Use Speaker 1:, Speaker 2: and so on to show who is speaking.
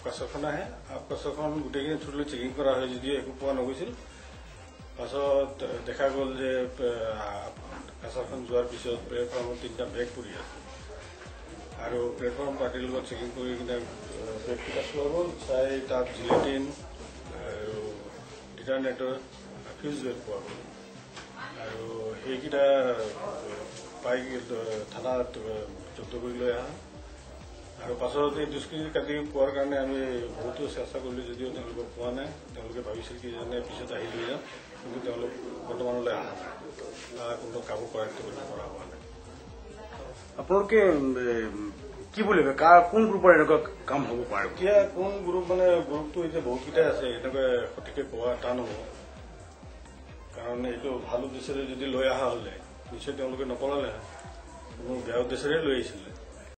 Speaker 1: আবকাছৰখন আহে আবকাছৰখন গোটেইখিনি thoroughly checking কৰা হয় যদিও একো পোৱা নগৈছিল পাছত দেখা গ'ল যে কাছৰখন যোৱাৰ পিছত প্লেটফৰ্মত 3টা বেগ পৰি আছে আৰু প্লেটফৰ্ম পাৰ্টিৰ লগত চেকিং কৰি কিনে বেগকেইটা চোৱা গ'ল চাই তাত জিলেটিন আৰু ডিটাৰনেটৰ ফিউজ বেগ পোৱা গ'ল আৰু সেইকেইটা পাই থানাত জব্দ কৰি লৈ অহা আৰু পাছত এই দুষ্কৃতি কাটি পোৱাৰ কাৰণে আমি বহুতো চেষ্টা কৰিলোঁ যদিও তেওঁলোকক পোৱা নাই তেওঁলোকে ভাবিছিল কি যেনে পিছত আহি লৈ যাম কিন্তু তেওঁলোক বৰ্তমানলৈ অহা নাই বা কোনো কামো কৰায়ত্ব কৰিব পৰা হোৱা নাই
Speaker 2: আপোনালোকে কি বুলি কোন গ্ৰুপৰ এনেকুৱা কাম হ'ব পাৰে
Speaker 1: এতিয়া কোন গ্ৰুপ মানে গ্ৰুপটো এতিয়া বহুতকেইটাই আছে এনেকৈ সঠিককৈ কোৱা টান হ'ব কাৰণ এইটো ভাল উদ্দেশ্যেৰে যদি লৈ অহা হ'লে নিশ্চয় তেওঁলোকে নকলালে কোনো বেয়া উদ্দেশ্যেৰে লৈ আহিছিলে